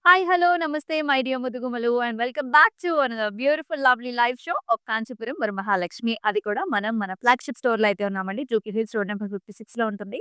Hi, hello, namaste my dear ముదుగుమలు and welcome back to another beautiful lovely live show of Kanchipuram Varamahalakshmi. అది కూడా మనం మన ఫ్లాగ్‌షిప్ స్టోర్‌లో అయితే ఉన్నామండి. జూబ్లీ హిల్స్ రోడ్ నంబర్ 56లో ఉంటుంది.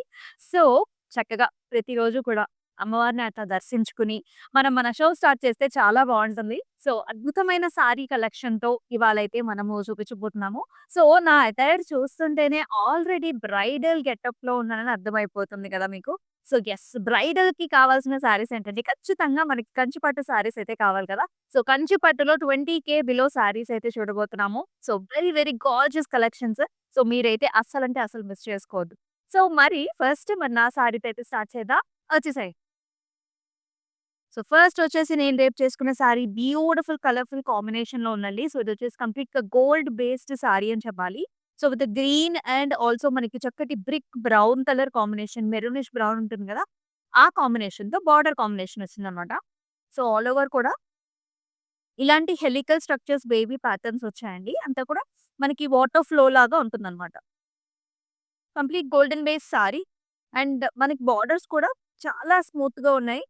సో, చక్కగా ప్రతిరోజు కూడా అమ్మవారిని అట్లా దర్శించుకుని, మనం మన షో స్టార్ట్ చేస్తే చాలా బావుంటుంది. సో, అద్భుతమైన సారీ కలెక్షన్‌తో ఇవాళైతే మనము చూపించబోతున్నాము. సో, నా అటైర్ చూస్తుంటేనే ఆల్రెడీ బ్రైడల్ గెటప్‌లో ఉన్నానని అర్థమైపోతుంది కదా మీకు. So, yes. బ్రైడల్‌కి కావాల్సిన శారీస్ ఏంటంటే ఖచ్చితంగా మనకి కంచి పట్టు శారీస్ అయితే కావాలి కదా! సో, కంచి పట్టులో 20,000 బిలో శారీస్ అయితే చూడబోతున్నాము. So, very very gorgeous collections. So, మీరైతే అస్సలంటే అస్సలు మిస్ చేసుకోవద్దు. సో, మరి ఫస్ట్ మరి నా శారీతో అయితే స్టార్ట్ చేద్దాం. వచ్చేసాయి. సో, ఫస్ట్ వచ్చేసి నేను రేపు చేసుకున్న శారీ బ్యూటిఫుల్ కలర్‌ఫుల్ కాంబినేషన్‌లో ఉందండి. సో, ఇదొచ్చేసి కంప్లీట్‌గా గోల్డ్ బేస్డ్ శారీ అని చెప్పాలి. So, with green and also మనకి చక్కటి brick brown colour combination maroonish brown ఉంటుంది కదా! ఆ కాంబినేషన్‌తో బార్డర్ కాంబినేషన్ వచ్చిందనమాట. సో, ఆల్ ఓవర్ కూడా ఇలాంటి హెలికల్ స్ట్రక్చర్స్ బేబీ ప్యాటర్న్స్ వచ్చాయండి. అంతా కూడా మనకి వాటర్ ఫ్లో లాగా ఉంటుందనమాట. Complete golden base sari and మనకి బార్డర్స్ కూడా చాలా స్మూత్‌గా ఉన్నాయి.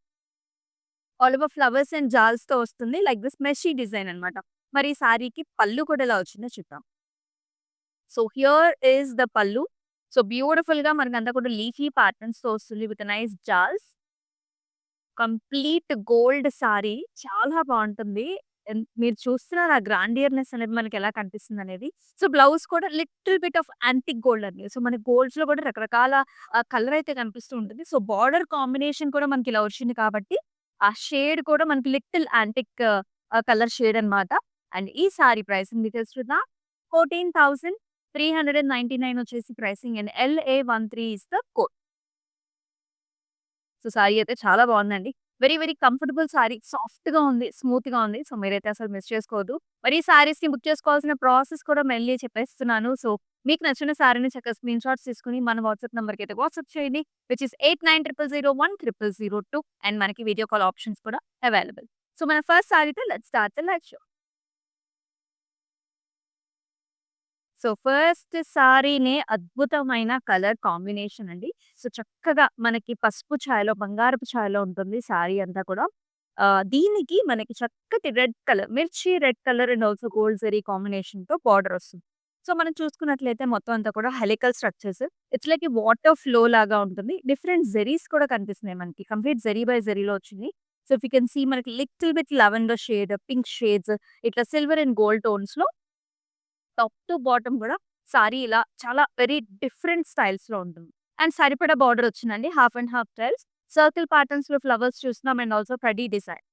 ఆల్ ఓవర్ ఫ్లవర్స్ అండ్ జాల్స్‌తో వస్తుంది. లైక్ దిస్ మెషీ డిజైన్ అన్నమాట. మరి ఈ సారీకి పళ్ళు కూడా ఎలా వచ్చిందో చూద్దాం. So, here is the pallu. So, బ్యూటిఫుల్‌గా మనకంతా కూడా లీఫీ ప్యాటర్న్స్‌తో వస్తుంది with nice jaals. Complete gold sari చాలా బావుంటుంది. మీరు చూస్తున్నారు ఆ గ్రాండియర్‌నెస్ అనేది మనకెలా కనిపిస్తుందనేది. సో, బ్లౌజ్ కూడా little bit of antique gold అండి. సో, మనకి గోల్డ్స్‌లో కూడా రకరకాల కలర్ అయితే కనిపిస్తూ ఉంటుంది. సో, బార్డర్ కాంబినేషన్ కూడా మనకిలా వచ్చింది కాబట్టి, ఆ షేడ్ కూడా మనకి లిటిల్ యాంటిక్ కలర్ షేడ్ అన్నమాట. అండ్ ఈ సారీ ప్రైసింగ్ డీటెయిల్స్ చూద్దాం. 14,399 వచ్చేసి pricing and LA13 is the code. So, sorry అయితే చాలా బావుందండి. Very, very comfortable sorry. సాఫ్ట్‌గా ఉంది. స్మూత్‌గా ఉంది. సో, మీరైతే అసలు మిస్ చేసుకోవద్దు. మరి ఈ సారీస్‌ని బుక్ చేసుకోవాల్సిన ప్రాసెస్ కూడా మెల్లి చెప్పేస్తున్నాను. సో, మీకు నచ్చిన సారీని చక్కగా స్క్రీన్ షాట్స్ తీసుకొని మన వాట్సాప్ నంబర్‌కైతే వాట్సాప్ చేయండి. విచ్ ఈస్ 8900010002 అండ్ మనకి వీడియో కాల్ ఆప్షన్స్ కూడా అవైలబుల్. సో, మన ఫస్ట్ సారీతో let's start the live show. So, first సారీనే అద్భుతమైన కలర్ కాంబినేషన్ అండి. సో, చక్కగా మనకి పసుపు ఛాయలో, బంగారపు ఛాయలో ఉంటుంది సారీ అంతా కూడా. దీనికి మనకి చక్కటి రెడ్ కలర్, మిర్చి red colour and also gold zari కాంబినేషన్‌తో బార్డర్ వస్తుంది. సో, మనం చూసుకున్నట్లయితే మొత్తం అంతా కూడా helical structures. It's like water flow లాగా ఉంటుంది. డిఫరెంట్ జెరీస్ కూడా కనిపిస్తున్నాయి మనకి. కంప్లీట్ జెరీ బై జెరీలో వచ్చింది. So, if you can see మనకి little bit lavender shade, pink shades ఇట్లా సిల్వర్ అండ్ గోల్డ్ టోన్స్‌లో టాప్ టు బాటమ్ గూడా సారీ ఇలా చాలా వెరీ డిఫరెంట్ స్టైల్స్‌లో ఉంటుంది. అండ్ సరిపడా బార్డర్ వచ్చిందండి. Half and half tiles. Circle ప్యాటర్న్స్‌లో ఫ్లవర్స్ చూస్తున్నాం and also kadi design.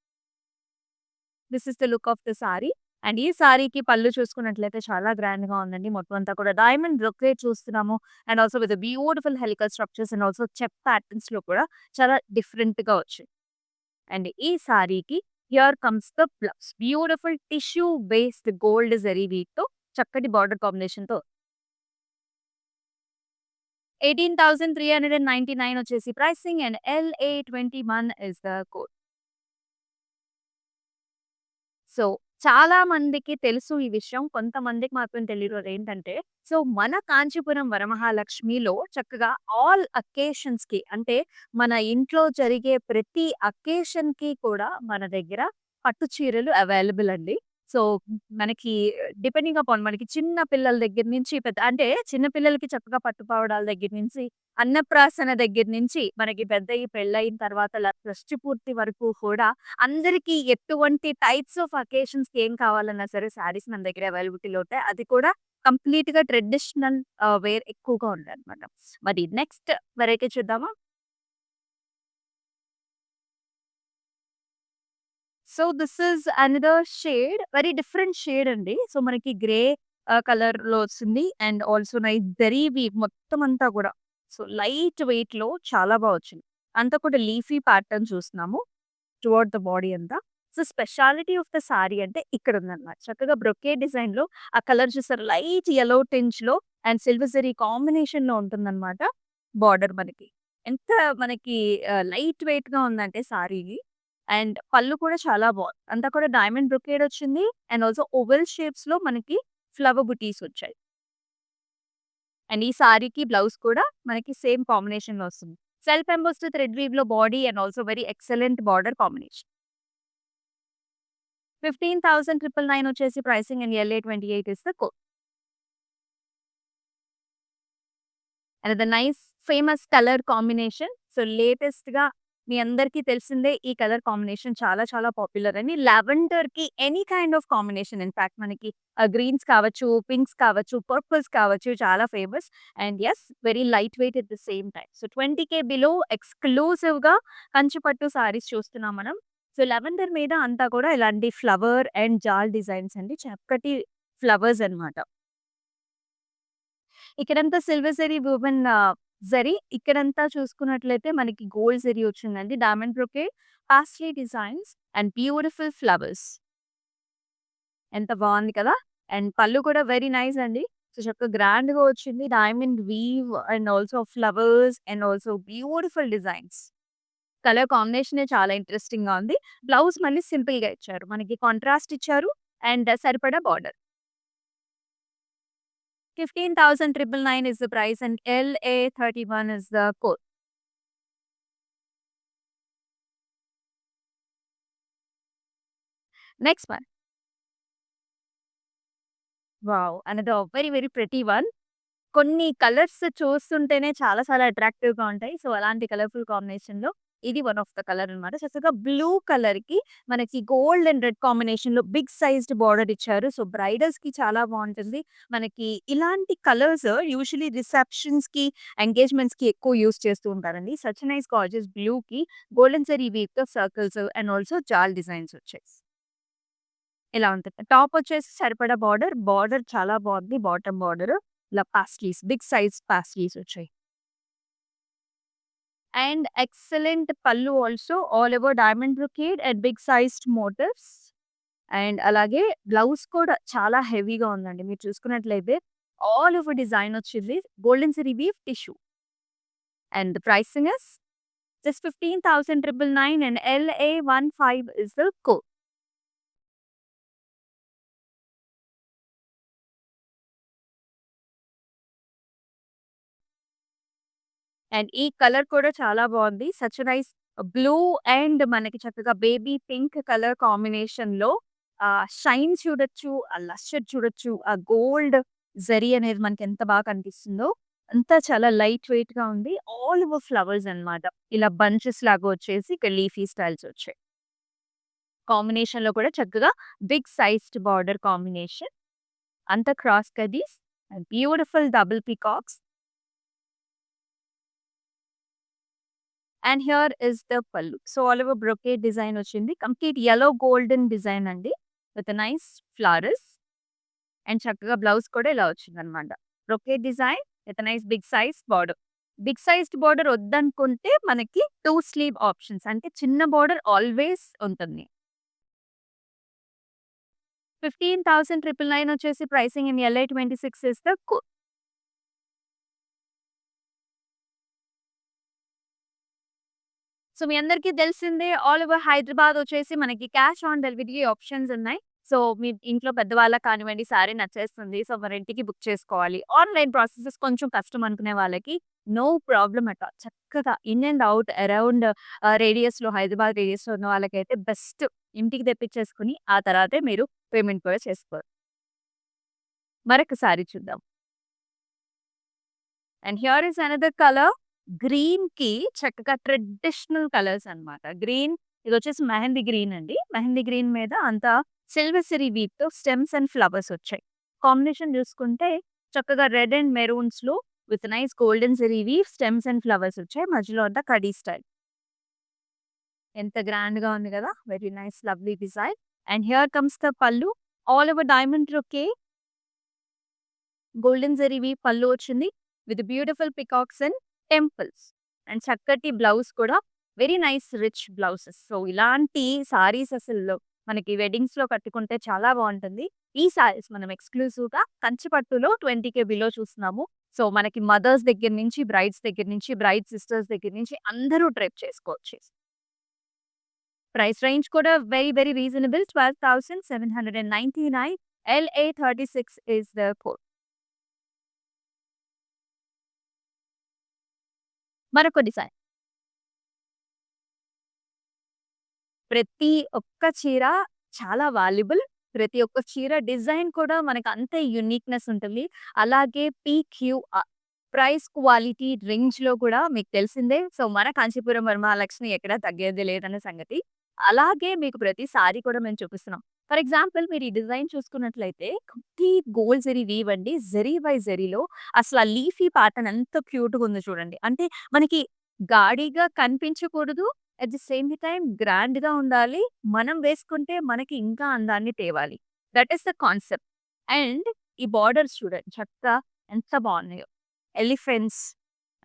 This is the look of the sari. And ఈ సారీకి పళ్ళు చూసుకున్నట్లయితే చాలా గ్రాండ్‌గా ఉందండి. మొత్తం అంతా కూడా డైమండ్ బ్రొకేట్ చూస్తున్నాము. And also with beautiful helical structures and also check ప్యాటర్న్స్‌లో కూడా చాలా డిఫరెంట్‌గా వచ్చాయి. అండ్ ఈ సారీకి here comes the blouse. Beautiful tissue based gold zari వీవ్‌తో చక్కటి బార్డర్ కాంబినేషన్‌తో 18,399 వచ్చేసి pricing and LA21 is the code. So, చాలా మందికి తెలుసు ఈ విషయం. కొంతమందికి మాత్రం తెలీదు. అదేంటంటే, సో, మన కాంచీపురం వరమహాలక్ష్మిలో చక్కగా ఆల్ అకేషన్స్‌కి అంటే, మన ఇంట్లో జరిగే ప్రతి అకేషన్‌కి కూడా మన దగ్గర పట్టు చీరలు అవైలబుల్ అండి. సో, మనకి డిపెండింగ్ అపాన్ మనకి చిన్న పిల్లల దగ్గర నుంచి పెద్ద అంటే, చిన్న పిల్లలకి చక్కగా పట్టు పావడాల దగ్గర నుంచి, అన్నప్రాసన దగ్గర నుంచి, మనకి పెద్దయి పెళ్ళయిన తర్వాత షష్టి పూర్తి వరకు కూడా అందరికి ఎటువంటి టైప్స్ ఆఫ్ అకేషన్స్‌కి ఏం కావాలన్నా సరే శారీస్ మన దగ్గర అవైలబిలిటీలో ఉంటాయి. అది కూడా కంప్లీట్‌గా ట్రెడిషనల్ వేర్ ఎక్కువగా ఉంటాయన్నమాట. మరి నెక్స్ట్ వెరైటీ చూద్దామా? So, this is another shade. Very different shade అండి. సో, మనకి గ్రే కలర్‌లో వస్తుంది. And also nice zari weave మొత్తం అంతా కూడా. సో, లైట్ వెయిట్‌లో చాలా వచ్చింది. అంతా కూడా లీఫీ ప్యాటర్న్ చూస్తున్నాము. త్రూఔట్ ద బాడీ అంతా. So, speciality of the sari అంటే ఇక్కడుందనమాట. చక్కగా బ్రొకేడ్ డిజైన్‌లో ఆ కలర్ చూసారా లైట్ యెల్లో టింజ్‌లో అండ్ సిల్వర్ జరీ కాంబినేషన్‌లో ఉంటుందనమాట బార్డర్ మనకి. ఎంత మనకి లైట్ వెయిట్‌గా ఉందంటే సారీ అండ్ పళ్ళు కూడా చాలా బావుంది. అంతా కూడా డైమండ్ బ్రొకేడ్ వచ్చింది. అండ్ ఆల్సో ఓవెల్ షేప్స్‌లో మనకి ఫ్లవర్ బుటీస్ వచ్చాయి. అండ్ ఈ సారీకి బ్లౌజ్ కూడా మనకి సేమ్ కాంబినేషన్‌లో వస్తుంది. సెల్ఫ్ ఎంబోస్డ్ థ్రెడ్ వీవ్‌లో body and also very excellent border combination. 15,999 వచ్చేసి pricing and LA 28 is the code. Another nice famous colour combination. So, లేటెస్ట్‌గా మీ అందరికీ తెలిసిందే ఈ కలర్ కాంబినేషన్ చాలా చాలా పాపులర్ అని. లావెండర్‌కి any kind of combination in fact మనకి గ్రీన్స్ కావచ్చు, పింక్స్ కావచ్చు, పర్పుల్స్ కావచ్చు చాలా famous. And yes very light weight at the same time. So, 20,000 below ఎక్స్‌క్లూజివ్‌గా కంచి పట్టు సారీస్ చూస్తున్నాం మనం. సో, లావెండర్ మీద అంతా కూడా ఇలాంటి ఫ్లవర్ అండ్ జాల్ డిజైన్స్ అండి. చక్కటి ఫ్లవర్స్ అన్నమాట. ఇక్కడంతా సిల్వర్ జరీ వువెన్ జరీ. ఇక్కడంతా చూసుకున్నట్లయితే మనకి గోల్డ్ జరీ వచ్చిందండి. Diamond brocade, paisley designs and beautiful flowers. ఎంత బావుంది కదా! అండ్ పళ్ళు కూడా వెరీ నైస్ అండి. సో, చక్కగా గ్రాండ్‌గా వచ్చింది. Diamond weave and also flowers and also beautiful designs. Colour కాంబినేషనే చాలా ఇంట్రెస్టింగ్‌గా ఉంది. బ్లౌజ్ మళ్ళీ సింపుల్‌గా ఇచ్చారు. మనకి కాంట్రాస్ట్ ఇచ్చారు అండ్ సరిపడా border. 15,999 is the price and LA 31 is the code. Next one. Wow! Another very very pretty one. కొన్ని కలర్స్ చూస్తుంటేనే చాలా చాలా అట్రాక్టివ్‌గా ఉంటాయి. సో, అలాంటి కలర్‌ఫుల్ కాంబినేషన్‌లో ఇది వన్ ఆఫ్ ద కలర్ అన్నమాట. చక్కగా బ్లూ కలర్‌కి మనకి గోల్డ్ అండ్ రెడ్ కాంబినేషన్‌లో బిగ్ సైజ్డ్ బార్డర్ ఇచ్చారు. సో, బ్రైడల్స్‌కి చాలా బావుంటుంది. మనకి ఇలాంటి కలర్స్ యూజువల్లీ రిసెప్షన్స్‌కి, ఎంగేజ్‌మెంట్స్‌కి ఎక్కువ యూజ్ చేస్తూ ఉంటారండి. సచ్ నైస్ గార్జియస్ బ్లూకి గోల్డెన్ జరీ వీవ్‌తో circles and also jaal designs వచ్చాయి. ఇలా ఉంటది. టాపొచ్చేసి సరిపడా బార్డర్. బార్డర్ చాలా బావుంది. Bottom border. ఇలా పాస్ట్లీస్, బిగ్ సైజ్ పాస్ట్లీస్ వచ్చాయి. And excellent pallu also all over diamond brocade and big sized motifs. And అలాగే బ్లౌజ్ కూడా చాలా హెవీగా ఉందండి. మీరు చూసుకున్నట్లయితే ఆల్ ఓవర్ డిజైన్ వచ్చింది. Golden zari weave tissue. And the pricing is just 15,999 and LA 15 is the code. And ఈ కలర్ కూడా చాలా బావుంది. సచ్ నైస్ బ్లూ అండ్ మనకి చక్కగా బేబీ పింక్ కలర్ కాంబినేషన్‌లో షైన్ చూడొచ్చు, ఆ లస్టర్ చూడొచ్చు, ఆ గోల్డ్ జరీ అనేది మనకి ఎంత బాగా కనిపిస్తుందో. అంతా చాలా లైట్ వెయిట్‌గా ఉంది. ఆల్ ఓవర్ ఫ్లవర్స్ అన్నమాట. ఇలా బంచెస్ లాగా వచ్చేసి ఇక్కడ లీఫీ స్టైల్స్ వచ్చాయి. కాంబినేషన్‌లో కూడా చక్కగా బిగ్ సైజ్డ్ బార్డర్ కాంబినేషన్. అంతా క్రాస్ కడ్డీస్ and beautiful double peacocks. And here is the pallu. So, all over brocade design వచ్చింది. కంప్లీట్ యెల్లో గోల్డెన్ డిజైన్ అండి. విత్ నైస్ ఫ్లవర్స్ అండ్ చక్కగా బ్లౌజ్ కూడా ఇలా వచ్చిందనమాట. Brocade design with nice big size border. Big sized border వద్దనుకుంటే మనకి 2 slew options అంటే చిన్న బార్డర్ ఆల్వేస్ ఉంటుంది. 15,999 వచ్చేసి pricing in LA 26 is the code. So, మీ అందరికీ తెలిసిందే ఆల్ ఓవర్ హైదరాబాద్ వచ్చేసి మనకి క్యాష్ ఆన్ డెలివరీ ఆప్షన్స్ ఉన్నాయి. సో, మీ ఇంట్లో పెద్దవాళ్ళకి కానివ్వండి సారీ నచ్చేస్తుంది. సో, మన ఇంటికి బుక్ చేసుకోవాలి. ఆన్‌లైన్ ప్రాసెసెస్ కొంచెం కష్టం అనుకునే వాళ్ళకి నో ప్రాబ్లమ్ అట్ ఆల్. చక్కగా ఇన్ అండ్ ఔట్ అరౌండ్ రేడియస్‌లో హైదరాబాద్ రేడియస్‌లో ఉన్న వాళ్ళకైతే బెస్ట్ ఇంటికి తెప్పించేసుకొని ఆ తర్వాతే మీరు పేమెంట్ కూడా చేసుకోవాలి. మరొక సారీ చూద్దాం. And here is another colour. గ్రీన్‌కి చక్కగా ట్రెడిషనల్ కలర్స్ అన్నమాట. గ్రీన్ ఇదొచ్చేసి మెహందీ గ్రీన్ అండి. మెహందీ గ్రీన్ మీద అంతా సిల్వర్ జరీ వీవ్‌తో స్టెమ్స్ అండ్ ఫ్లవర్స్ వచ్చాయి. కాంబినేషన్ చూసుకుంటే చక్కగా రెడ్ అండ్ మెరూన్స్‌లో with nice golden zari weave stems and flowers వచ్చాయి. మధ్యలో అంతా కడీ స్టైల్. ఎంత గ్రాండ్‌గా ఉంది కదా! Very nice lovely design. And here comes the pallu. All over diamond brocade golden zari weave పల్లు వచ్చింది. With beautiful peacocks and temples. And చక్కటి బ్లౌజ్ కూడా very nice rich blouses. So, ఇలాంటి సారీస్ అసలు మనకి వెడ్డింగ్స్‌లో కట్టుకుంటే చాలా బావుంటుంది. ఈ సారీస్ మనం ఎక్స్‌క్లూజివ్‌గా కంచి పట్టులో 20,000 బిలో చూస్తున్నాము. సో, మనకి మదర్స్ దగ్గర నుంచి, బ్రైడ్స్ దగ్గర నుంచి, బ్రైడ్ సిస్టర్స్ దగ్గర నుంచి అందరూ డ్రెప్ చేసుకోవచ్చు. ప్రైస్ రేంజ్ కూడా very very reasonable 12,799 LA 36 is the code. మరొక డిజైన్. ప్రతి ఒక్క చీర చాలా వాల్యుబుల్. ప్రతి ఒక్క చీర డిజైన్ కూడా మనకు అంతే యూనిక్‌నెస్ ఉంటుంది. అలాగే ప్రైస్ క్వాలిటీ రేంజ్‌లో కూడా మీకు తెలిసిందే. సో, మన కాంచీపురం వరమహాలక్ష్మి ఎక్కడ తగ్గేది లేదన్న సంగతి. అలాగే మీకు ప్రతి సారీ కూడా మేము చూపిస్తున్నాం. ఫర్ ఎగ్జాంపుల్ మీరు ఈ డిజైన్ చూసుకున్నట్లయితే కంప్లీట్ గోల్డ్ జరీ వీవ్ అండి. జరీ బై జరీలో అసల ఆ లీఫీ ప్యాటర్న్ ఎంత క్యూట్‌గా ఉందో చూడండి. అంటే మనకి గాడిగా కనిపించకూడదు. అట్ ది సేమ్ టైమ్ గ్రాండ్‌గా ఉండాలి. మనం వేసుకుంటే మనకి ఇంకా అందాన్ని తేవాలి. That is the concept. And ఈ బోర్డర్స్ చూడండి చక్కగా ఎంత బాగున్నాయో. ఎలిఫెంట్స్,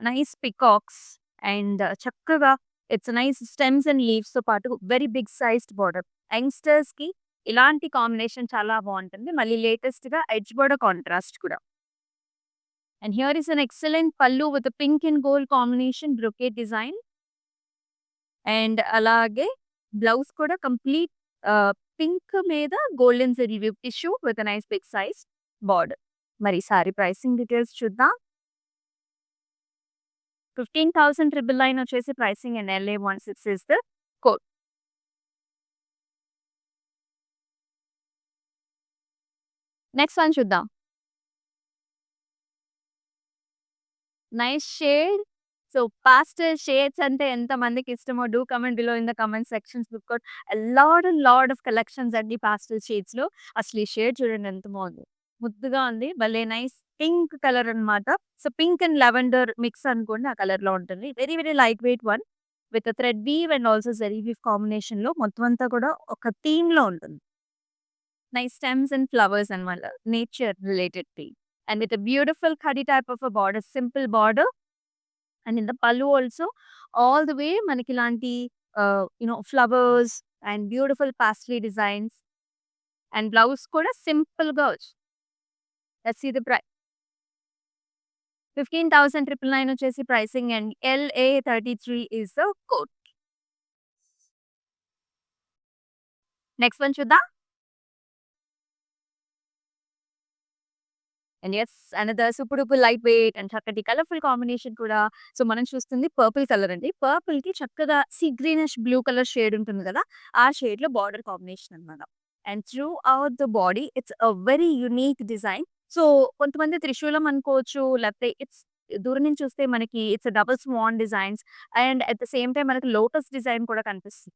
నైస్ పీకాక్స్ అండ్ చక్కగా ఇట్స్ నైస్ స్టెమ్స్ అండ్ లీవ్స్‌తో పాటు వెరీ బిగ్ సైజ్డ్ బోర్డర్. యంగ్‌స్టర్స్‌కి ఇలాంటి కాంబినేషన్ చాలా బావుంటుంది. మళ్ళీ లేటెస్ట్‌గా ఎడ్జ్ బోర్డర్ కాంట్రాస్ట్ కూడా. And here is an excellent pallu with pink and gold combination brocade design. And అలాగే బ్లౌజ్ కూడా కంప్లీట్ పింక్ మీద golden zari weave tissue with nice big size border. మరి సారీ ప్రైసింగ్ డీటెయిల్స్ చూద్దాం. 15,999 వచ్చేసి pricing and LA16 is the code. Next one చూద్దాం. Nice shade. So, pastel shades అంటే ఎంతమందికి ఇష్టమో do comment below in the comment sections. Because lot of collections అండి pastel షేడ్స్‌లో. అసలు ఈ షేడ్ చూడండి ఎంత బాగుందో. ముద్దుగా ఉంది. భలే నైస్ పింక్ కలర్ అన్నమాట. So, pink and lavender mix అనుకోండి ఆ కలర్‌లో ఉంటుంది. Very light weight one with thread weave and also zari weave కాంబినేషన్‌లో మొత్తం అంతా కూడా ఒక థీమ్‌లో ఉంటుంది. నైస్ స్టెమ్స్ అండ్ ఫ్లవర్స్ అన్నమాట. Nature related theme. And with a beautiful kadi type of a border, simple border. And in the pallu also all the way మనకిలాంటి flowers and beautiful paisley designs and blouse కూడా సింపుల్‌గా వచ్చింది. Let's see the 15,999 వచ్చేసి pricing and LA33 is the code. Next one చూద్దాం. And yes another super duper light weight and చక్కటి colourful combination కూడా. So, మనం చూస్తుంది పర్పుల్ కలర్ అండి. పర్పుల్‌కి చక్కగా sea greenish blue colour shade ఉంటుంది కదా! ఆ షేడ్‌లో బార్డర్ కాంబినేషన్ అన్నమాట. And throughout the body it's a very unique design. So, కొంతమంది త్రిశూలం అనుకోవచ్చు. లేకపోతే దూరం నుంచి చూస్తే మనకి it's double Schwann designs and at the same time మనకి లోటస్ డిజైన్ కూడా కనిపిస్తుంది.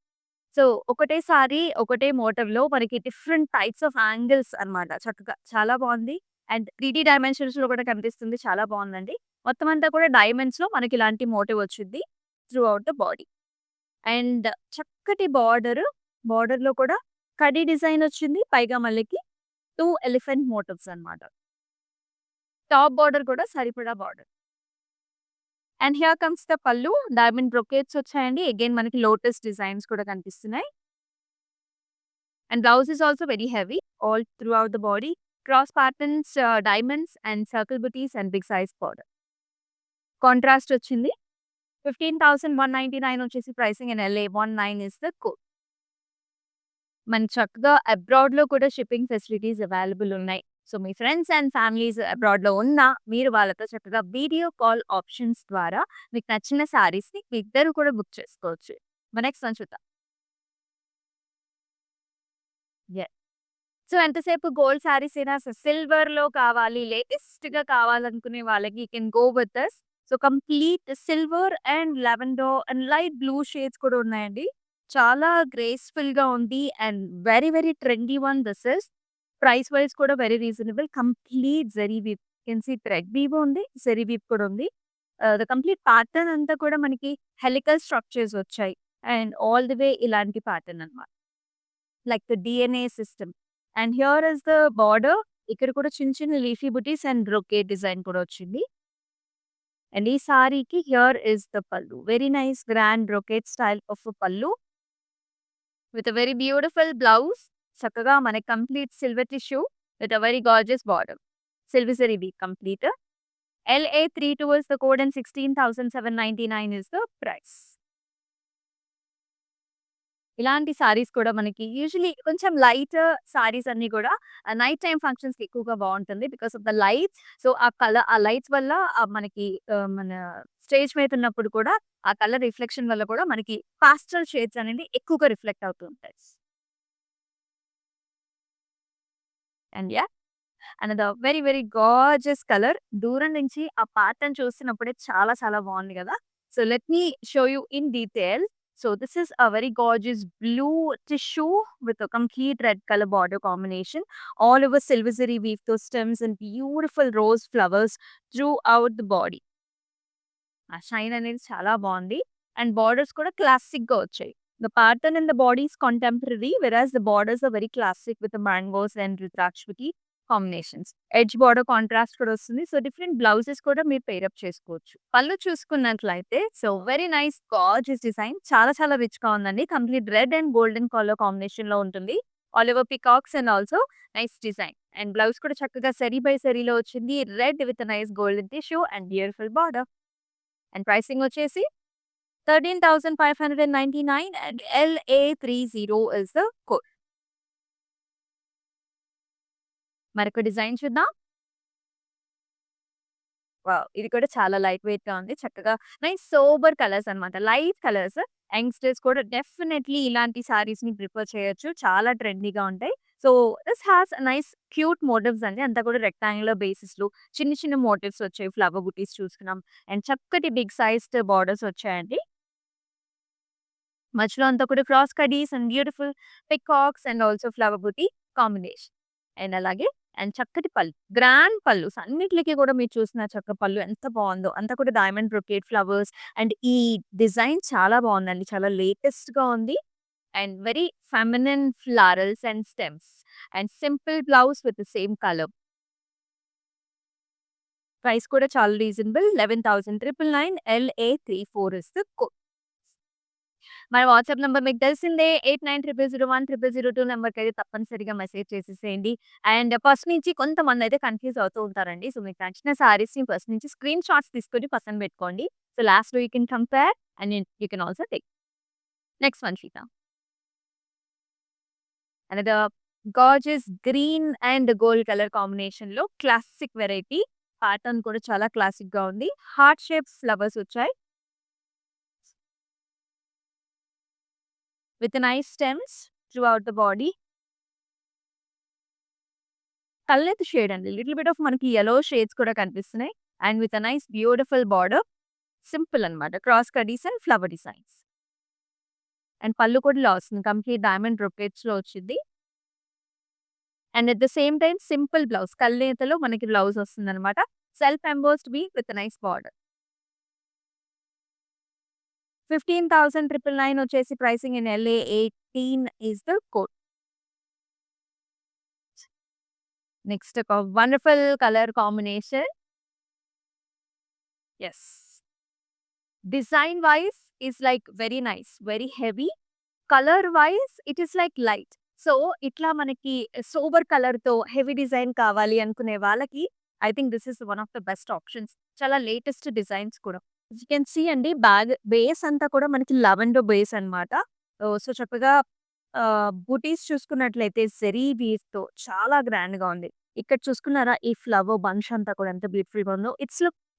సో, ఒకటేసారి ఒకటే మోటివ్‌లో మనకి డిఫరెంట్ టైప్స్ ఆఫ్ యాంగిల్స్ అన్నమాట. చక్కగా చాలా బావుంది. అండ్ 3 డైమెన్షన్స్‌లో కూడా కనిపిస్తుంది. చాలా బావుందండి. మొత్తం అంతా కూడా డైమండ్స్‌లో మనకి ఇలాంటి మోటివ్ వచ్చిద్ది through out the body. And చక్కటి బార్డర్‌లో కూడా కడీ డిజైన్ వచ్చింది. పైగా మళ్ళీకి 2 ఎలిఫెంట్ మోటివ్స్ అన్నమాట. టాప్ బార్డర్ కూడా సరిపడా border. And here comes the పల్లు. డైమండ్ బ్రొకేట్స్ వచ్చాయండి. అగైన్ మనకి లోటస్ డిజైన్స్ కూడా కనిపిస్తున్నాయి. And blouse is also very heavy all throughout the body. Cross patterns, diamonds and circle booties and big size border. Contrast వచ్చింది. 15,199 వచ్చేసి pricing and LA19 is the code. మనకి చక్కగా అబ్రాడ్‌లో కూడా షిప్పింగ్ ఫెసిలిటీస్ అవైలబుల్ ఉన్నాయి. So, మీ friends and families అబ్రాడ్‌లో ఉన్నా మీరు వాళ్ళతో చక్కగా వీడియో కాల్ ఆప్షన్స్ ద్వారా మీకు నచ్చిన శారీస్‌ని మీ ఇద్దరు కూడా బుక్ చేసుకోవచ్చు. నెక్స్ట్ వన్ చూద్దాం. యెస్. సో, ఎంతసేపు గోల్డ్ శారీసేనా సిల్వర్‌లో కావాలి, లేటెస్ట్‌గా కావాలనుకునే వాళ్ళకి you can go with this. So, complete silver and lavender and light blue shades కూడా ఉన్నాయండి. చాలా గ్రేస్‌ఫుల్‌గా ఉంది and very trendy one this is. Price wise కూడా very reasonable. Complete zari weave. You can see thread weave ఉంది. Zari weave కూడా ఉంది. The complete pattern అంతా కూడా మనకి హెలికల్ స్ట్రక్చర్స్ వచ్చాయి. అండ్ ఆల్ ది వే ఇలాంటి ప్యాటర్న్ అన్నమాట. Like the DNA system. And here is the border. ఇక్కడ కూడా చిన్న leafy buttis and brocade design కూడా వచ్చింది. అండ్ ఈ సారీకి here is the pallu. Very nice grand brocade style of pallu with a very beautiful blouse. చక్కగా మనకి complete silver tissue with a very gorgeous border. Silver zari weave complete. LA32 is the code and 16,799 is the price. ఇలాంటి సారీస్ కూడా మనకి usually కొంచెం light saris అన్నీ కూడా night time ఫంక్షన్స్‌కి ఎక్కువగా బావుంటుంది. Because of the lights. So, ఆ లైట్స్ వల్ల మనకి మన స్టేజ్ మీద ఉన్నప్పుడు కూడా ఆ కలర్ రిఫ్లెక్షన్ వల్ల కూడా మనకి పాస్టల్ షేడ్స్ అనేవి ఎక్కువగా రిఫ్లెక్ట్ అవుతూ ఉంటాయి. And yeah! Another very very gorgeous colour. దూరం నుంచి ఆ ప్యాటర్న్ చూస్తున్నప్పుడే చాలా చాలా బావుంది గదా! So, let me show you in detail. So, this is a very gorgeous blue tissue with a complete red color border combination. All over silver zari weave those stems and beautiful rose flowers throughout the body. ఆ shine అనేది చాలా బావుంది. And borders కూడా క్లాసిక్‌గా వచ్చాయి. The pattern in the body is contemporary whereas the borders are very classic with mangoes and రుద్రాక్షకి combinations. Edge border contrast కూడా వస్తుంది. సో, డిఫరెంట్ బ్లౌజెస్ కూడా మీరు పెయిర్ అప్ చేసుకోవచ్చు. పళ్ళు చూసుకున్నట్లయితే so, very nice gorgeous design. చాలా చాలా రిచ్‌గా ఉందండి. Complete red and golden colour కాంబినేషన్‌లో ఉంటుంది. All over peacocks and also nice design. And blouse కూడా చక్కగా సెరీ బై సెరీలో వచ్చింది. Red with nice golden tissue and beautiful border. And pricing వచ్చేసి 13,599 and LA30 is the code. మరొక డిజైన్ చూద్దాం. Wow! ఇది కూడా చాలా లైట్ వెయిట్‌గా ఉంది. చక్కగా నైస్ సోబర్ కలర్స్ అన్నమాట. Light colours. యంగ్‌స్టర్స్ కూడా డెఫినైట్‌లీ ఇలాంటి సారీస్‌ని ప్రిఫర్ చేయొచ్చు. చాలా ట్రెండీగా ఉంటాయి. So, this has nice cute motifs అండి. అంతా కూడా రెక్టాంగులర్ బేసిస్‌లో చిన్న చిన్న మోటివ్స్ వచ్చాయి. ఫ్లవర్ బుటీస్ చూసుకున్నాం. అండ్ చక్కటి బిగ్ సైజ్డ్ బోర్డర్స్ వచ్చాయండి. మధ్యలో అంతా కూడా క్రాస్ కడీస్ and beautiful peacocks and also flower buti combination. And అలాగే అండ్ చక్కటి పళ్ళు. గ్రాండ్ పళ్ళుస్ అన్నిట్లికి కూడా మీరు చూసిన చక్క పళ్ళు ఎంత బావుందో. అంతా కూడా డైమండ్ బ్రొకేట్ ఫ్లవర్స్ అండ్ ఈ డిజైన్ చాలా బావుందండి. చాలా లేటెస్ట్‌గా ఉంది. And very feminine florals and stems. And simple blouse with the same colour. Price కూడా చాలా reasonable. 11,999 LA34 is the code. మన వాట్సాప్ నంబర్ మీకు తెలిసిందే. 8900010002 నంబర్‌కైతే తప్పనిసరిగా మెసేజ్ చేసేసేయండి. అండ్ ఫస్ట్ నుంచి కొంతమందైతే కన్‌ఫ్యూజ్ అవుతూ ఉంటారండి. సో, మీకు నచ్చిన సారీస్‌ని ఫస్ట్ నుంచి స్క్రీన్ షాట్స్ తీసుకొని పక్కన పెట్టుకోండి. సో, లాస్ట్‌లో you can compare and you can also take. Next one చూద్దాం. Another gorgeous green and gold colour కాంబినేషన్‌లో క్లాసిక్ వెరైటీ. ప్యాటర్న్ కూడా చాలా క్లాసిక్‌గా ఉంది. హార్ట్ షేప్ ఫ్లవర్స్ వచ్చాయి. With nice stems throughout the body. కల్నేత షేడ్ అండి. లిటిల్ బిట్ ఆఫ్ మనకి యెల్లో షేడ్స్ కూడా కనిపిస్తున్నాయి. And with a nice beautiful border. Simple అన్నమాట. క్రాస్ కడీస్ and flower designs. And pallu కూడా ఇలా వస్తుంది. కంప్లీట్ డైమండ్ బ్రొకేట్స్‌లో వచ్చింది. And at the same time simple blouse. కల్నేతలో మనకి బ్లౌజ్ వస్తుందన్నమాట. Self embossed weave with nice border. 15,999 వచ్చేసి pricing in LA 18 is the code. Next ఒక wonderful colour combination. Yes. Design wise is like very nice. Very heavy. Colour wise it is like light. So, ఇట్లా మనకి sober కలర్‌తో heavy design కావాలి అనుకునే వాళ్ళకి I think this is one of the best options. చాలా latest designs కూడా. You can see అండి base అంతా కూడా మనకి లావెండర్ బేస్ అన్నమాట. సో, చక్కగా బూటీస్ చూసుకున్నట్లయితే జెరీ వీవ్‌తో చాలా గ్రాండ్‌గా ఉంది. ఇక్కడ చూసుకున్నారా ఈ ఫ్లవర్ బంచ్ అంతా కూడా ఎంత బ్యూటిఫుల్‌గా ఉందో.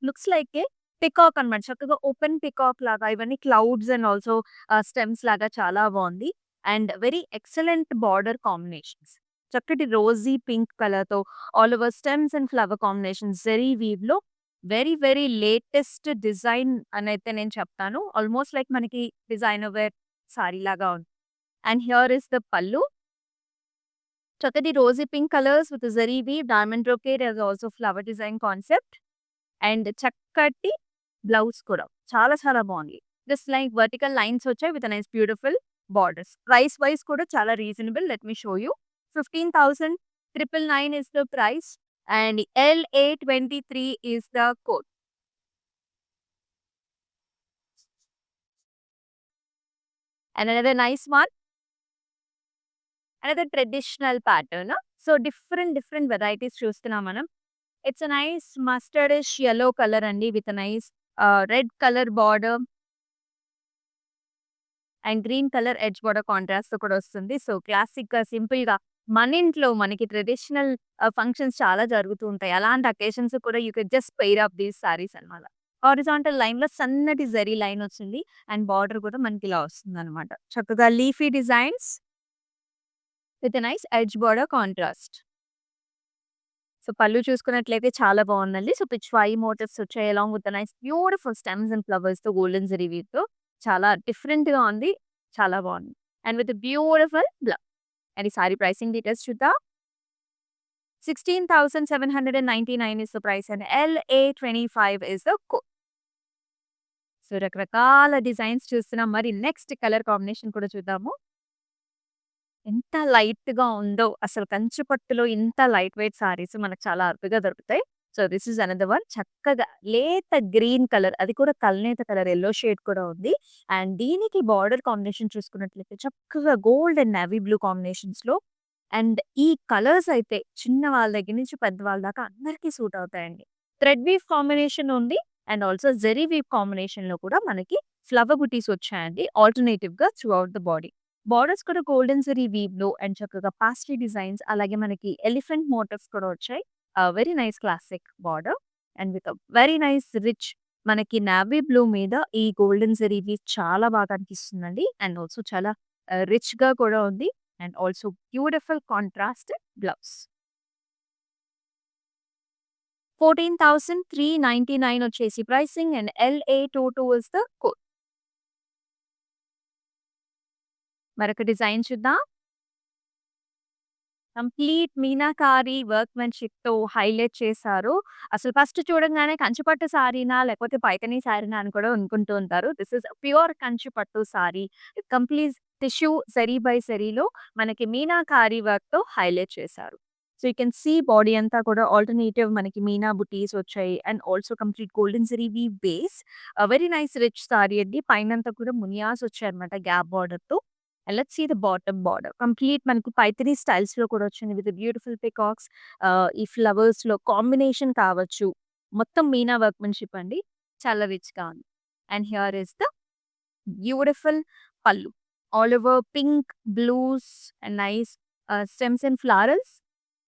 లుక్స్ లైక్ ఏ పికాక్ అన్నమాట. చక్కగా ఓపెన్ పికాక్ లాగా ఇవన్నీ క్లౌడ్స్ అండ్ ఆల్సో స్టెమ్స్ లాగా చాలా బావుంది. And very excellent border combinations. చక్కటి రోజీ పింక్ కలర్‌తో all over stems and flower combinations zari వీవ్‌లో వెరీ వెరీ లేటెస్ట్ డిజైన్ అనైతే నేను చెప్తాను. ఆల్మోస్ట్ లైక్ మనకి డిజైనర్ వేర్ సారీ లాగా ఉంది. And here is the pallu. చక్కటి rosy pink colours with zari weave, diamond brocade and also flower design concept. And చక్కటి blouse కూడా. చాలా చాలా బావుంది. జస్ట్ లైక్ వర్టికల్ లైన్స్ వచ్చాయి with nice beautiful borders. Price wise కూడా చాలా reasonable. Let me show you. 15,999 is the price and LA23 is the code. And another nice one. Another traditional pattern. So, different varieties చూస్తున్నాం మనం. It's a nice mustardish yellow colour అండి with nice red colour border and green colour edge border కాంట్రాస్ట్‌తో కూడా వస్తుంది. So, క్లాసిక్‌గా, సింపుల్‌గా మన ఇంట్లో మనకి ట్రెడిషనల్ ఫంక్షన్స్ చాలా జరుగుతూ ఉంటాయి. అలాంటి అకేషన్స్ కూడా you can just pair up these saris అన్నమాట. హారిజాంటల్ లైన్‌లో సన్నటి జరీ లైన్ వచ్చింది. అండ్ బార్డర్ కూడా మనకి ఇలా వస్తుందన్నమాట. చక్కగా leafy designs with a nice edge border contrast. So, pallu చూసుకున్నట్లయితే చాలా బావుందండి. సో, పిచ్‌వాయి మోటివ్స్ వచ్చాయి. Along with the nice beautiful stems and ఫ్లవర్స్‌తో గోల్డెన్ జరీ వీవ్‌తో చాలా డిఫరెంట్‌గా ఉంది. చాలా బావుంది. అండ్ విత్ బ్యూటిఫుల్ అండ్ ఈ సారీ ప్రైసింగ్ డీటెయిల్స్ చూద్దాం. 16,799 is the price and LA25 is the code. So, రకరకాల డిజైన్స్ చూస్తున్నాం. మరి నెక్స్ట్ కలర్ కాంబినేషన్ కూడా చూద్దాము. ఎంత లైట్‌గా ఉందో అసలు కంచు పట్టులో ఇంత లైట్ వెయిట్ సారీస్ మనకు చాలా అరుదుగా దొరుకుతాయి. So, this is another one. చక్కగా లేత గ్రీన్ కలర్ అది కూడా కల్నేత కలర్ యెల్లో షేడ్ కూడా ఉంది. అండ్ దీనికి బార్డర్ కాంబినేషన్ చూసుకున్నట్లయితే చక్కగా గోల్డ్ అండ్ నేవీ బ్లూ కాంబినేషన్స్‌లో అండ్ ఈ కలర్స్ అయితే చిన్న వాళ్ళ దగ్గర నుంచి పెద్దవాళ్ళ దాకా అందరికీ సూట్ అవుతాయండి. థ్రెడ్ వీవ్ కాంబినేషన్ ఉంది. అండ్ ఆల్సో జెరీ వీవ్ కాంబినేషన్‌లో కూడా మనకి ఫ్లవర్ బుటీస్ వచ్చాయండి. ఆల్టర్‌నేటివ్‌గా throughout the body. Borders కూడా గోల్డెన్ జరీ వీవ్‌లో అండ్ చక్కగా పాస్ట్రీ డిజైన్స్ అలాగే మనకి ఎలిఫెంట్ మోటివ్స్ కూడా వచ్చాయి. Very nice classic border and with very nice rich మనకి నావీ బ్లూ మీద ఈ గోల్డెన్ జరీ వీవ్ చాలా బాగా అనిపిస్తుందండి. అండ్ ఆల్సో చాలా రిచ్‌గా కూడా ఉంది. And also beautiful contrast blouse. 14,399 వచ్చేసి pricing and LA22 is the code. మరొక డిజైన్ చూద్దాం. కంప్లీట్ మీనాకారి వర్క్‌మెన్‌షిప్‌తో హైలైట్ చేశారు. అసలు ఫస్ట్ చూడంగానే కంచిపట్టు సారీనా? లేకపోతే పైఠణి సారీనా? అని కూడా అనుకుంటూ ఉంటారు. This is pure Kanchipattu sari. Complete tissue zari by జరీలో మనకి మీనాకారి వర్క్‌తో హైలైట్ చేశారు. So, you can see body అంతా కూడా ఆల్టర్‌నేటివ్ మనకి మీనా బుటీస్ వచ్చాయి. And also complete golden zari weave base. Very nice rich sari అండి. పైనంతా కూడా మునియాస్ వచ్చాయన్నమాట గ్యాప్ బార్డర్‌తో. And let's see the bottom border. Complete మనకు పైథానీ స్టైల్స్‌లో కూడా వచ్చింది విత్ బ్యూటిఫుల్ పీకాక్స్. ఈ ఫ్లవర్స్‌లో కాంబినేషన్ కావచ్చు. మొత్తం మీనా వర్క్‌మెన్‌షిప్ అండి. చాలా రిచ్‌గా ఉంది. And here is the beautiful pallu. All over pink, blues and nice stems and florals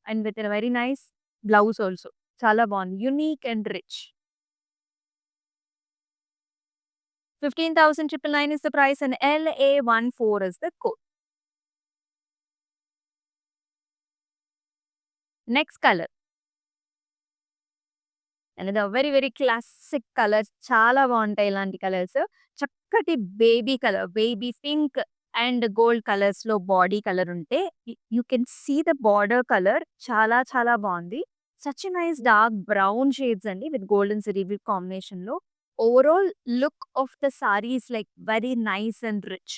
and with a very nice blouse also. చాలా బావుంది. Unique and rich. 15,999 is the price and LA14 is the code. Next color. Another very very classic colours చాలా బావుంటాయి ఇలాంటి colours. చక్కటి baby colour, baby pink and gold కలర్స్‌లో body colour ఉంటే you can see the border colour చాలా చాలా బావుంది. Such a nice dark brown shades అండి విత్ గోల్డెన్ జరీ వీవ్ కాంబినేషన్‌లో. Overall look of the sari is like very nice and rich.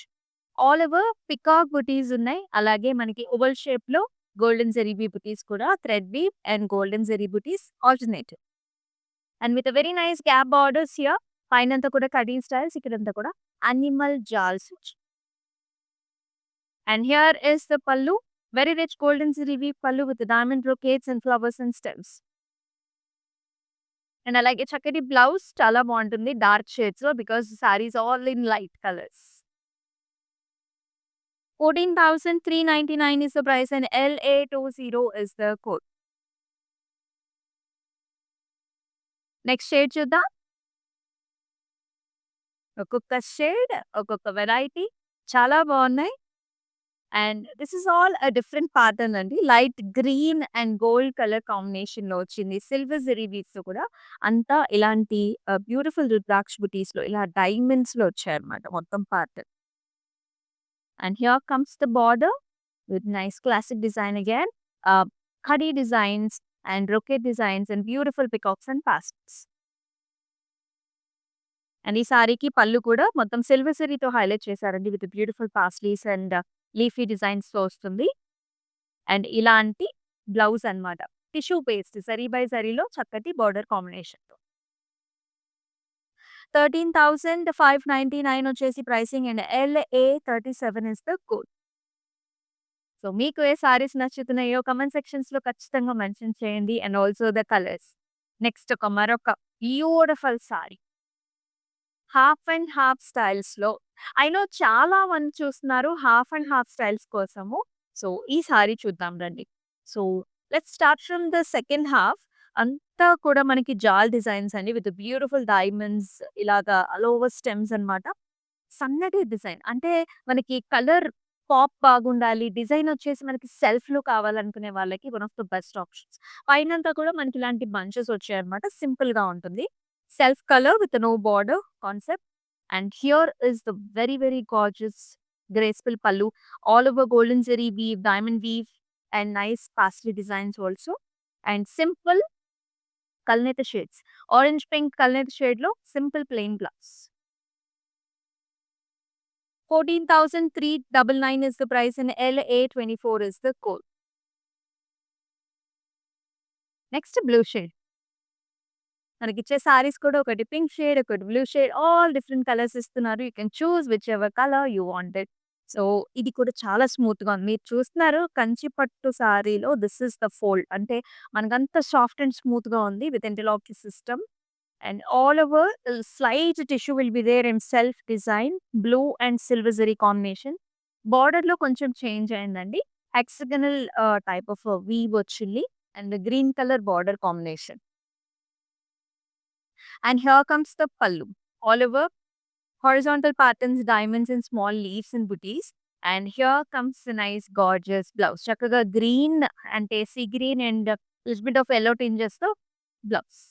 All over peacock బుటీస్ ఉన్నాయి. అలాగే మనకి ఓవల్ షేప్‌లో గోల్డెన్ జరీ వీవ్ బుటీస్ కూడా thread weave and golden zari butis ఆల్టర్‌నేటివ్. And with very nice gap borders here. పైనంతా కూడా కటింగ్ స్టైల్స్. ఇక్కడంతా కూడా అనిమల్ జాల్స్ వచ్చాయి. And here is the pallu. Very rich golden zari weave pallu with diamond brocades and flowers and stems. And అలాగే చక్కటి blouse చాలా బావుంటుంది డార్క్ షేడ్స్‌లో because saris all in light colours. 14,399 is the price and LA20 is the code. Next shade చూద్దాం. ఒక్కొక్క shade, ఒక్కొక్క variety చాలా బావున్నాయి. And this is all a different pattern అండి. Light green and gold colour కాంబినేషన్‌లో వచ్చింది. సిల్వర్ జరీ బీడ్స్‌తో కూడా అంతా ఇలాంటి బ్యూటిఫుల్ రుద్రాక్ష బుటీస్‌లో ఇలా డైమండ్స్‌లో వచ్చాయన్నమాట మొత్తం pattern. And here comes the border with nice classic design again. Khadi designs and brocade designs and beautiful peacocks and tassels. And ఈ సారీకి పళ్ళు కూడా మొత్తం సిల్వర్ జరీతో హైలైట్ చేశారండి with beautiful paisleys and leafy డిజైన్స్‌తో వస్తుంది. అండ్ ఇలాంటి బ్లౌజ్ అన్నమాట. టిష్యూ బేస్డ్ జరీ బై జరీలో చక్కటి బోర్డర్ కాంబినేషన్‌తో. 13,599 వచ్చేసి pricing and LA37 is the code. So, మీకు ఏ సారీస్ నచ్చుతున్నాయో కామెంట్ సెక్షన్స్‌లో ఖచ్చితంగా మెన్షన్ చేయండి. And also the colours. Next మరొక beautiful sari. Half and half స్టైల్స్‌లో. ఐ నో చాలా మంది చూస్తున్నారు హాఫ్ అండ్ హాఫ్ స్టైల్స్ కోసము. సో, ఈ సారీ చూద్దాం రండి. So, let's start from the second half. అంతా కూడా మనకి జాల్ డిజైన్స్ అండి విత్ బ్యూటిఫుల్ డైమండ్స్ ఇలాగా ఆల్ ఓవర్ స్టెమ్స్ అన్నమాట. సన్నటి డిజైన్. అంటే మనకి కలర్ పాప్ బాగుండాలి. డిజైన్ వచ్చేసి మనకి సెల్ఫ్‌లో కావాలనుకునే వాళ్ళకి one of the best options. పైనంతా కూడా మనకి ఇలాంటి బంచెస్ వచ్చాయన్నమాట. సింపుల్‌గా ఉంటుంది. Self colour with no border concept. And here is the very, very gorgeous graceful pallu, all over golden zari weave, diamond weave, and nice pastry designs also. And simple kalneta shades. Orange pink kalneta shade lo simple plain blouse. 14,399 is the price and LA24 is the code. Next blue shade. మనకిచ్చే సారీస్ కూడా ఒకటి pink shade, ఒకటి blue shade all different colours ఇస్తున్నారు. You can choose whichever colour you wanted. So ఇది కూడా చాలా స్మూత్‌గా ఉంది. మీరు చూస్తున్నారు కంచి పట్టు సారీలో దిస్ ఈస్ ద ఫోల్డ్. అంటే మనకంత సాఫ్ట్ అండ్ స్మూత్‌గా ఉంది with interlock system. And all over slight tissue will be there in self design blue and silver zari combination. బోర్డర్‌లో కొంచెం చేంజ్ అయిందండి. హెక్సాగనల్ టైప్ ఆఫ్ వీవ్ వచ్చింది and green colour border combination. And here comes the pallu. All over horizontal patterns, diamonds and small leaves and booties. And here comes the nice gorgeous blouse. Chakaga green and sea green and little bit of yellow tinges the blouse.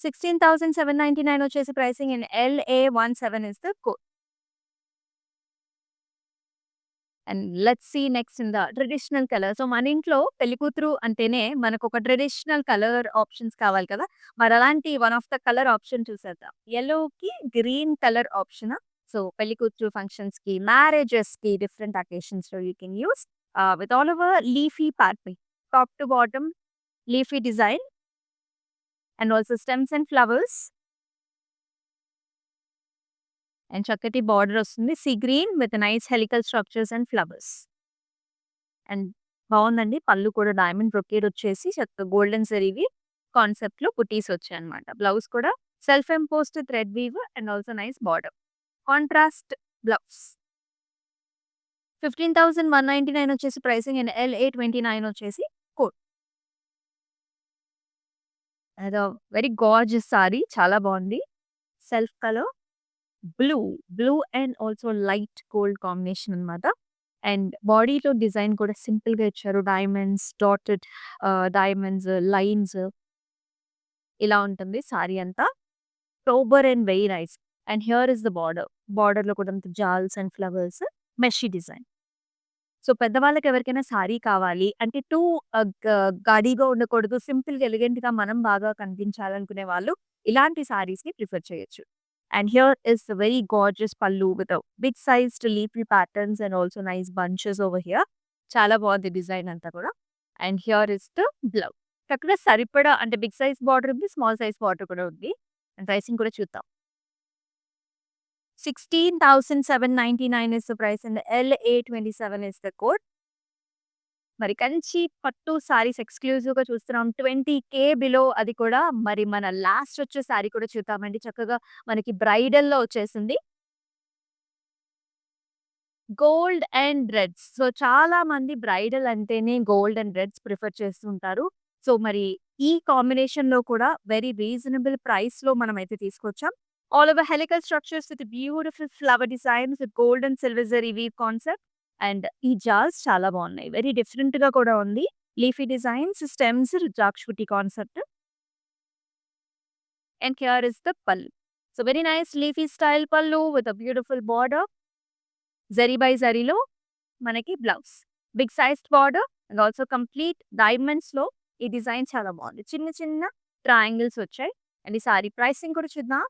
16,799 వచ్చేసి pricing and LA17 is the code. And let's see next in the traditional colour. So మన ఇంట్లో పెళ్లికూతురు అంటేనే మనకు ఒక traditional colour options కావాలి కదా! మరి అలాంటి one of the colour option చూసేద్దాం. యెల్లోకి గ్రీన్ కలర్ ఆప్షన్. సో పెళ్లికూతురు ఫంక్షన్స్‌కి, మ్యారేజెస్‌కి డిఫరెంట్ అకేషన్స్‌లో you can use with all over leafy pattern. Top to bottom leafy design and also stems and flowers. And చక్కటి బార్డర్ వస్తుంది. See green with nice helical structures and flowers. And బావుందండి. పళ్ళు కూడా diamond brocade వచ్చేసి చక్కగా golden జరీవి కాన్సెప్ట్‌లో బుటీస్ వచ్చాయన్నమాట. Blouse కూడా self imposed thread weave and also nice border. Contrast blouse. 15,199 వచ్చేసి ప్రైసింగ్ అండ్ LA29 వచ్చేసి కోడ్. అదో వెరీ గార్జియస్ సారీ చాలా బావుంది. Self colour blue, blue and also light gold combination అన్నమాట. అండ్ బాడీలో డిజైన్ కూడా సింపుల్‌గా ఇచ్చారు. డైమండ్స్, డాటెడ్ డైమండ్స్, లైన్స్ ఇలా ఉంటుంది సారీ అంతా. Sober and very nice. And here is the border. బార్డర్‌లో కూడా అంత జాల్స్ అండ్ ఫ్లవర్స్ మెషీ డిజైన్. సో పెద్దవాళ్ళకి ఎవరికైనా సారీ కావాలి అంటే టూ గాడీగా ఉండకూడదు. సింపుల్‌గా ఎలిగెంట్‌గా మనం బాగా కనిపించాలనుకునే వాళ్ళు ఇలాంటి సారీస్‌ని ప్రిఫర్ చేయొచ్చు. And here is the very gorgeous pallu with a big sized leafy patterns and also nice bunches over here. చాలా బాగుంది డిజైన్ అంతా కూడా. And here is the blouse. చక్కగా సరిపడా అంటే బిగ్ సైజ్ బార్డర్ ఉంది, స్మాల్ సైజ్ బార్డర్ కూడా ఉంది. అండ్ ప్రైసింగ్ కూడా చూద్దాం. 16,799 is the price and LA27 is the code. మరి కంచి పట్టు సారీస్ ఎక్స్‌క్లూజివ్‌గా చూస్తున్నాం. 20,000 బిలో అది కూడా మరి మన లాస్ట్ వచ్చే సారీ కూడా చూద్దామండి. చక్కగా మనకి బ్రైడల్‌లో వచ్చేసింది. Gold and reds. సో చాలా మంది బ్రైడల్ అంటేనే గోల్డ్ అండ్ రెడ్స్ ప్రిఫర్ చేస్తుంటారు. సో మరి ఈ కాంబినేషన్‌లో కూడా వెరీ రీజనబుల్ ప్రైస్‌లో మనమైతే తీసుకొచ్చాం. All over helical structures with beautiful flower designs with gold and silver zari weave concept. And ఈ జాల్స్ చాలా బాగున్నాయి. వెరీ డిఫరెంట్‌గా కూడా ఉంది. Leafy designs, stems, rudraksha concept. And here is the pallu. So very nice leafy style pallu with a beautiful border. Zari by జరీలో మనకి blouse. Big sized border and also complete డైమండ్స్‌లో ఈ design చాలా బాగుంది. చిన్న చిన్న ట్రయాంగిల్స్ వచ్చాయి. అండ్ ఈ సారీ ప్రైసింగ్ కూడా చూద్దాం.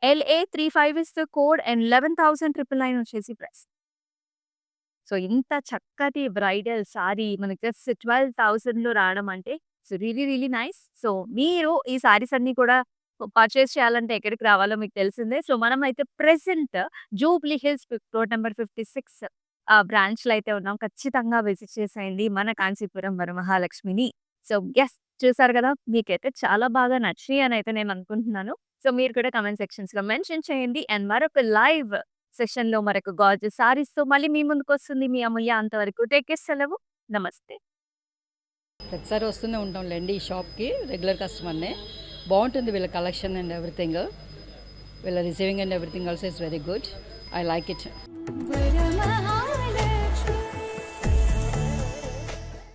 LA35 is the code and 11,999 వచ్చేసి ప్రైస్. సో ఇంత చక్కటి బ్రైడల్ సారీ మనకి జస్ట్ 12,000లో రావడం అంటే so really really nice. So మీరు ఈ సారీస్ అన్నీ కూడా పర్చేస్ చేయాలంటే ఎక్కడికి రావాలో మీకు తెలిసిందే. సో మనమైతే present Jubilee Hills road number 56 బ్రాంచ్‌లో అయితే ఉన్నాం. ఖచ్చితంగా విజిట్ చేసేయండి మన కాంచీపురం వరమహాలక్ష్మిని. సో యెస్ చూసారు కదా! మీకైతే చాలా బాగా నచ్చాయి అని అయితే నేను అనుకుంటున్నాను. సో మీరు కూడా కామెంట్ సెక్షన్స్‌లో మెన్షన్ చేయండి. అండ్ మరొక లైవ్ సెషన్‌లో మరొక గార్జియస్ సారీస్‌తో మళ్ళీ మీ ముందుకొస్తుంది మీ అమూల్య. అంతవరకు టేక్ కేర్. సెలవు. నమస్తే. ప్రతిసారి వస్తూనే ఉంటాంలేండి ఈ షాప్‌కి. రెగ్యులర్ కస్టమర్‌నే. బావుంటుంది వీళ్ళ కలెక్షన్ అండ్ ఎవ్రీథింగ్. వీళ్ళ receiving and everything also is very good. I like it.